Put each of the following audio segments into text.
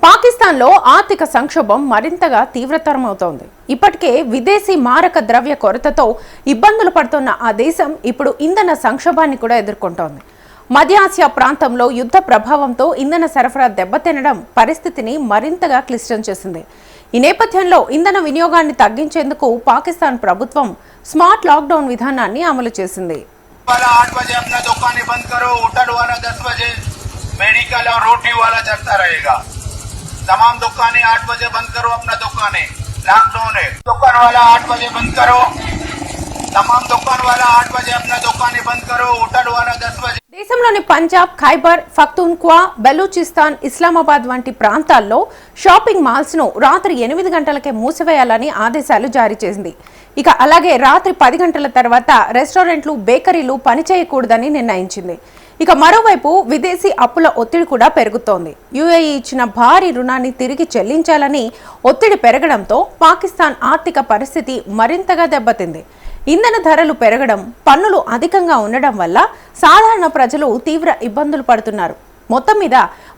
పాకిస్తాన్లో ఆర్థిక సంక్షోభం మరింతగా తీవ్రతరమవుతోంది. ఇప్పటికే విదేశీ మారక ద్రవ్య కొరతతో ఇబ్బందులు పడుతున్న ఆ దేశం ఇప్పుడు ఇంధన సంక్షోభాన్ని కూడా ఎదుర్కొంటోంది. మధ్య ఆసియా ప్రాంతంలో యుద్ధ ప్రభావంతో ఇంధన సరఫరా దెబ్బతినడం పరిస్థితిని మరింతగా క్లిష్టం చేసింది. ఈ నేపథ్యంలో ఇంధన వినియోగాన్ని తగ్గించేందుకు పాకిస్తాన్ ప్రభుత్వం స్మార్ట్ లాక్డౌన్ విధానాన్ని అమలు చేసింది. तमाम दुकानें 8 बजे बंद करो, अपना दुकानें लॉकडाउन है। दुकान वाला 8 बजे बंद करो, तमाम दुकान वाला 8 बजे अपना दुकानें बंद करो, होटल वाला 10 बजे। దేశంలోని పంజాబ్, ఖైబర్ పఖ్తూన్ఖ్వా, బెలూచిస్తాన్, ఇస్లామాబాద్ వంటి ప్రాంతాల్లో షాపింగ్ మాల్స్ ను రాత్రి 8 గంటలకే మూసివేయాలని ఆదేశాలు జారీ చేసింది. ఇక అలాగే రాత్రి 10 గంటల తర్వాత రెస్టారెంట్లు, బేకరీలు పనిచేయకూడదని నిర్ణయించింది. ఇక మరోవైపు విదేశీ అప్పుల ఒత్తిడి కూడా పెరుగుతోంది. యుఏఈ ఇచ్చిన భారీ రుణాన్ని తిరిగి చెల్లించాలని ఒత్తిడి పెరగడంతో పాకిస్తాన్ ఆర్థిక పరిస్థితి మరింతగా దెబ్బతింది. ఇంధన ధరలు పెరగడం, పన్నులు అధికంగా ఉండడం వల్ల సాధారణ ప్రజలు తీవ్ర ఇబ్బందులు పడుతున్నారు. మొత్తం మీద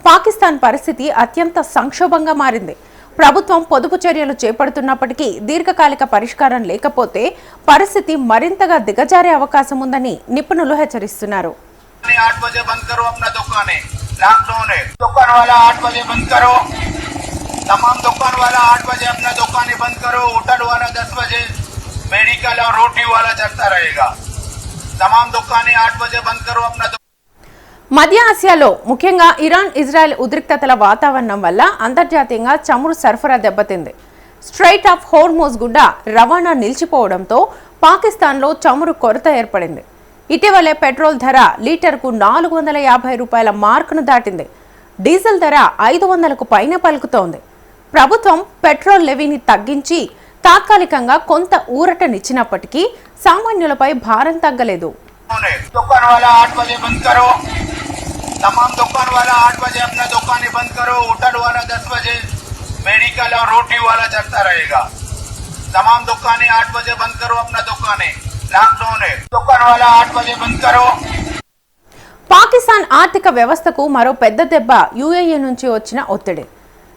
పాకిస్తాన్ పరిస్థితి అత్యంత సంక్షోభంగా మారింది. ప్రభుత్వం పొదుపు చర్యలు చేపడుతున్నప్పటికీ దీర్ఘకాలిక పరిష్కారం లేకపోతే పరిస్థితి మరింతగా దిగజారే అవకాశం ఉందని నిపుణులు హెచ్చరిస్తున్నారు. 8 बजे बंद करो, अपना दुकानें लॉकडाउन है। दुकान वाला 8 बजे बंद करो, तमाम दुकान वाला 8 बजे अपना दुकानें बंद करो, होटल वाला 10 बजे, मेडिकल और रोटी वाला चलता रहेगा। तमाम दुकानें 8 बजे बंद करो, अपना। మధ్య ఆసియాలో ముఖ్యంగా ఇరాన్, ఇజ్రాయెల్ ఉద్రిక్తతల వాతావరణం వల్ల అంతర్జాతీయంగా చమురు సరఫరా దెబ్బతింది. స్ట్రైట్ ఆఫ్ హోర్మోజ్ గుండా రవాణా నిలిచిపోవడంతో పాకిస్తాన్లో చమురు కొరత ఏర్పడింది. ఇటీవలే పెట్రోల్ ధర లీటర్కు 450 రూపాయల మార్కును దాటింది. డీజిల్ ధర 500కు పైన పలుకుతోంది. ప్రభుత్వం పెట్రోల్ లెవీని తగ్గించి తాత్కాలికంగా కొంత ఊరటనిచ్చినప్పటికీ సామాన్యులపై భారం తగ్గలేదు. दुकान वाला 8 बजे बंद करो, तमाम दुकान वाला 8 बजे अपना दुकानें बंद करो, होटल वाला 10 बजे, मेडिकल और रोटी वाला चलता रहेगा। तमाम दुकानें 8 बजे बंद करो, अपना दुकानें लॉकडाउन है। दुकान वाला 8 बजे बंद करो। పాకిస్తాన్ ఆర్థిక వ్యవస్థకు మరో పెద్ద దెబ్బ యుఏఈ నుంచి వచ్చిన ఒత్తిడి.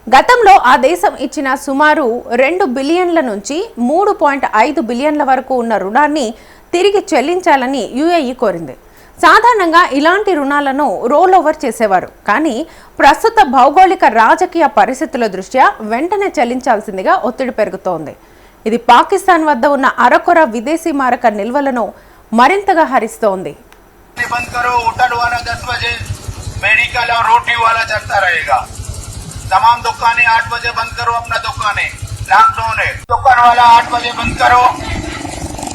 గతంలో ఆ దేశం ఇచ్చిన సుమారు 2 బిలియన్ల నుంచి 3.5 బిలియన్ల వరకు ఉన్న రుణాన్ని తిరిగి చెల్లించాలని యుఏఈ కోరింది. సాధారణంగా ఇలాంటి రుణాలను రోల్ ఓవర్ చేసేవారు, కానీ ప్రస్తుత భౌగోళిక రాజకీయ పరిస్థితుల దృష్ట్యా వెంటనే చెల్లించాల్సిందిగా ఒత్తిడి పెరుగుతోంది. ఇది పాకిస్తాన్ వద్ద ఉన్న అరకొర విదేశీ మారక నిల్వలను మరింతగా హరిస్తోంది. तमाम दुकानें 8 बजे बंद करो, अपना दुकानें लॉकडाउन है। दुकान वाला 8 बजे बंद करो,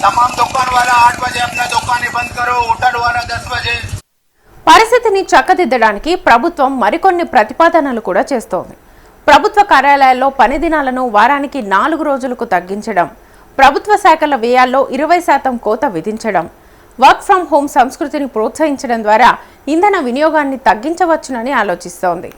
तमाम दुकान वाला 8 बजे अपना दुकानें बंद करो, होटल वाला 10 बजे। పరిస్థితిని చక్కదిద్దడానికి ప్రభుత్వం మరికొన్ని ప్రతిపాదనలు కూడా చేస్తోంది. ప్రభుత్వ కార్యాలయాల్లో పని దినాలను వారానికి 4 రోజులకు తగ్గించడం, ప్రభుత్వ శాఖల వ్యయాల్లో 20% కోత విధించడం, వర్క్ ఫ్రం హోం సంస్కృతిని ప్రోత్సహించడం ద్వారా ఇంధన వినియోగాన్ని తగ్గించవచ్చునని ఆలోచిస్తోంది.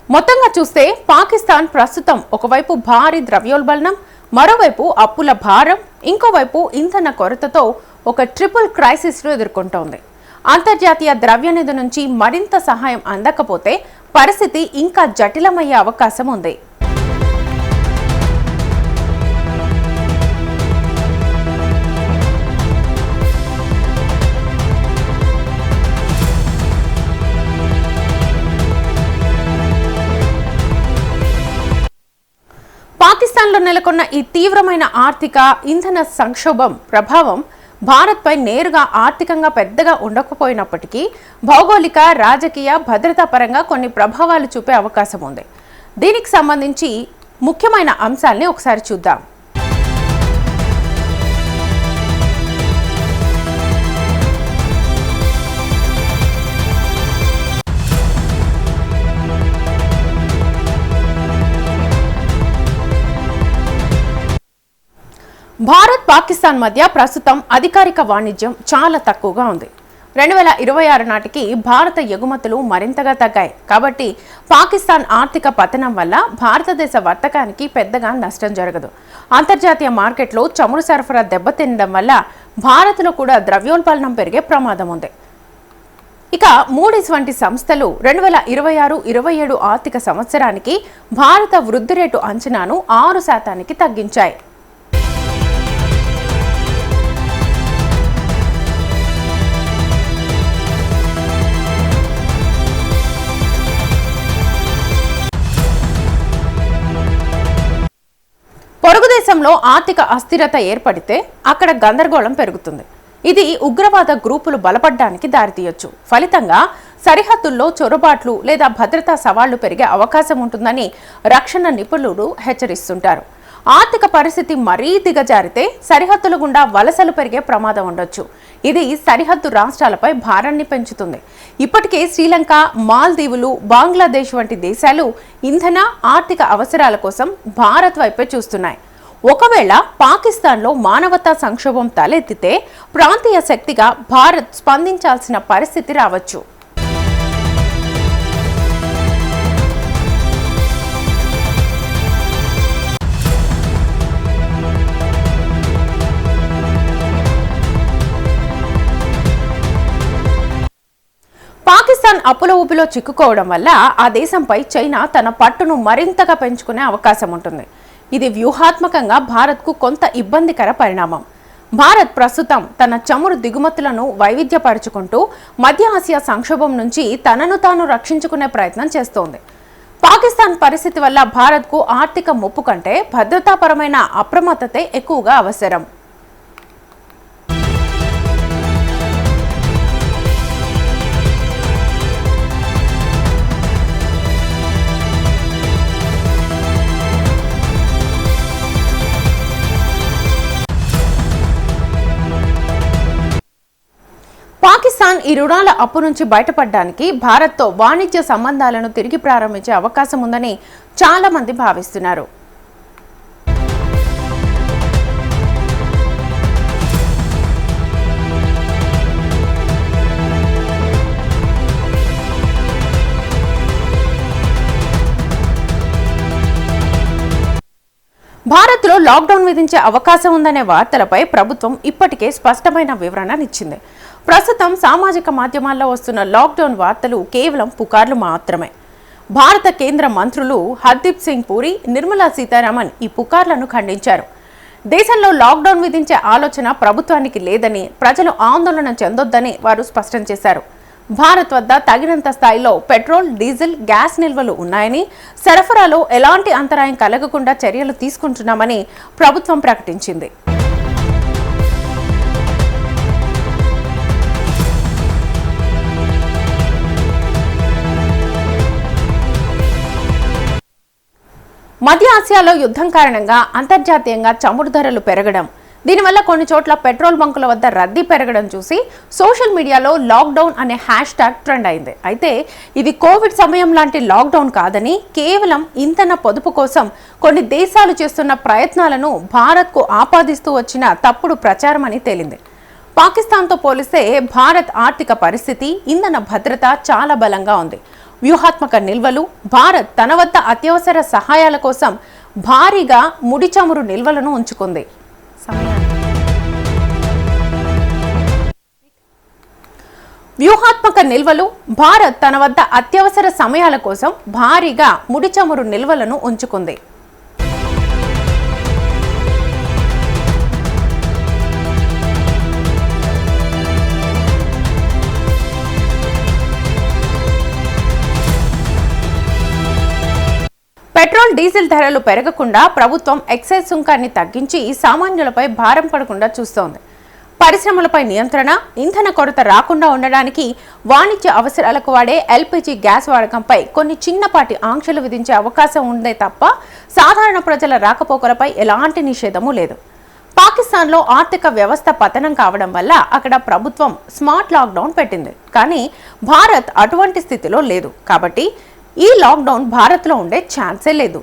మొత్తంగా చూస్తే పాకిస్తాన్ ప్రస్తుతం ఒకవైపు భారీ ద్రవ్యోల్బణం, మరోవైపు అప్పుల భారం, ఇంకోవైపు ఇంధన కొరతతో ఒక ట్రిపుల్ క్రైసిస్ను ఎదుర్కొంటోంది. అంతర్జాతీయ ద్రవ్యనిధి నుంచి మరింత సహాయం అందకపోతే పరిస్థితి ఇంకా జటిలమయ్యే అవకాశం ఉంది. పాకిస్తాన్లో నెలకొన్న ఈ తీవ్రమైన ఆర్థిక, ఇంధన సంక్షోభం ప్రభావం భారత్పై నేరుగా ఆర్థికంగా పెద్దగా ఉండకపోయినప్పటికీ భౌగోళిక, రాజకీయ, భద్రతా పరంగా కొన్ని ప్రభావాలు చూపే అవకాశం ఉంది. దీనికి సంబంధించి ముఖ్యమైన అంశాల్ని ఒకసారి చూద్దాం. భారత్, పాకిస్తాన్ మధ్య ప్రస్తుతం అధికారిక వాణిజ్యం చాలా తక్కువగా ఉంది. 2026 నాటికి భారత ఎగుమతులు మరింతగా తగ్గాయి. కాబట్టి పాకిస్తాన్ ఆర్థిక పతనం వల్ల భారతదేశ వర్తకానికి పెద్దగా నష్టం జరగదు. అంతర్జాతీయ మార్కెట్లో చమురు సరఫరా దెబ్బతినడం వల్ల భారత్లో కూడా ద్రవ్యోల్బణం పెరిగే ప్రమాదం ఉంది. ఇక మూడీస్ వంటి సంస్థలు 2026-27 ఆర్థిక సంవత్సరానికి భారత వృద్ధి రేటు అంచనాను 6% తగ్గించాయి. పొరుగు దేశంలో ఆర్థిక అస్థిరత ఏర్పడితే అక్కడ గందరగోళం పెరుగుతుంది. ఇది ఉగ్రవాద గ్రూపులు బలపడడానికి దారితీయొచ్చు. ఫలితంగా సరిహద్దుల్లో చొరబాట్లు లేదా భద్రతా సవాళ్లు పెరిగే అవకాశం ఉంటుందని రక్షణ నిపుణులు హెచ్చరిస్తుంటారు. ఆర్థిక పరిస్థితి మరీ దిగజారితే సరిహద్దుల గుండా వలసలు పెరిగే ప్రమాదం ఉండొచ్చు. ఇది సరిహద్దు రాష్ట్రాలపై భారాన్ని పెంచుతుంది. ఇప్పటికే శ్రీలంక, మాల్దీవులు, బంగ్లాదేశ్ వంటి దేశాలు ఇంధన, ఆర్థిక అవసరాల కోసం భారత్ వైపే చూస్తున్నాయి. ఒకవేళ పాకిస్తాన్లో మానవతా సంక్షోభం తలెత్తితే ప్రాంతీయ శక్తిగా భారత్ స్పందించాల్సిన పరిస్థితి రావచ్చు. పాకిస్తాన్ అప్పుల ఊబిలో చిక్కుకోవడం వల్ల ఆ దేశంపై చైనా తన పట్టును మరింతగా పెంచుకునే అవకాశం ఉంటుంది. ఇది వ్యూహాత్మకంగా భారత్కు కొంత ఇబ్బందికర పరిణామం. భారత్ ప్రస్తుతం తన చమురు దిగుమతులను వైవిధ్యపరుచుకుంటూ మధ్య ఆసియా సంక్షోభం నుంచి తనను తాను రక్షించుకునే ప్రయత్నం చేస్తోంది. పాకిస్తాన్ పరిస్థితి వల్ల భారత్కు ఆర్థిక ముప్పు కంటే భద్రతాపరమైన అప్రమత్తతే ఎక్కువగా అవసరం. పాకిస్తాన్ ఈ రుణాల అప్పు నుంచి బయటపడడానికి భారత్తో వాణిజ్య సంబంధాలను తిరిగి ప్రారంభించే అవకాశం ఉందని చాలా మంది భావిస్తున్నారు. భారత్లో లాక్డౌన్ విధించే అవకాశం ఉందనే వార్తలపై ప్రభుత్వం ఇప్పటికే స్పష్టమైన వివరణనిచ్చింది. ప్రస్తుతం సామాజిక మాధ్యమాల్లో వస్తున్న లాక్డౌన్ వార్తలు కేవలం పుకార్లు మాత్రమే. భారత కేంద్ర మంత్రులు హర్దీప్ సింగ్ పూరి, నిర్మలా సీతారామన్ ఈ పుకార్లను ఖండించారు. దేశంలో లాక్డౌన్ విధించే ఆలోచన ప్రభుత్వానికి లేదని, ప్రజలు ఆందోళన చెందొద్దని వారు స్పష్టం చేశారు. భారత్ వద్ద తగినంత స్థాయిలో పెట్రోల్, డీజిల్, గ్యాస్ నిల్వలు ఉన్నాయని, సరఫరాలో ఎలాంటి అంతరాయం కలగకుండా చర్యలు తీసుకుంటున్నామని ప్రభుత్వం ప్రకటించింది. మధ్య ఆసియాలో యుద్ధం కారణంగా అంతర్జాతీయంగా చమురు ధరలు పెరగడం, దీనివల్ల కొన్ని చోట్ల పెట్రోల్ బంకుల వద్ద రద్దీ పెరగడం చూసి సోషల్ మీడియాలో లాక్డౌన్ అనే హ్యాష్ ట్యాగ్ ట్రెండ్ అయింది. అయితే ఇది కోవిడ్ సమయం లాంటి లాక్డౌన్ కాదని, కేవలం ఇంధన పొదుపు కోసం కొన్ని దేశాలు చేస్తున్న ప్రయత్నాలను భారత్కు ఆపాదిస్తూ వచ్చిన తప్పుడు ప్రచారం అని తేలింది. పాకిస్తాన్తో పోలిస్తే భారత్ ఆర్థిక పరిస్థితి, ఇంధన భద్రత చాలా బలంగా ఉంది. వ్యూహాత్మక నిల్వలు, భారత్ తన వద్ద అత్యవసర సహాయాల కోసం భారీగా ముడి చమురు నిల్వలను ఉంచుకుంది. వ్యూహాత్మక నిల్వలు, భారత్ తన వద్ద అత్యవసర సమయాల కోసం భారీగా ముడి చమురు నిల్వలను ఉంచుకుంది. పెట్రోల్, డీజిల్ ధరలు పెరగకుండా ప్రభుత్వం ఎక్సైజ్ సుంకాన్ని తగ్గించి సామాన్యులపై భారం పడకుండా చూస్తోంది. పరిశ్రమలపై నియంత్రణ, ఇంధన కొరత రాకుండా ఉండడానికి వాణిజ్య అవసరాలకు వాడే ఎల్పీజీ గ్యాస్ వాడకంపై కొన్ని చిన్నపాటి ఆంక్షలు విధించే అవకాశం ఉందే తప్ప సాధారణ ప్రజల రాకపోకలపై ఎలాంటి నిషేధమూ లేదు. పాకిస్తాన్లో ఆర్థిక వ్యవస్థ పతనం కావడం వల్ల అక్కడ ప్రభుత్వం స్మార్ట్ లాక్డౌన్ పెట్టింది. కానీ భారత్ అటువంటి స్థితిలో లేదు. కాబట్టి ఈ లాక్డౌన్ భారత్లో ఉండే ఛాన్సే లేదు.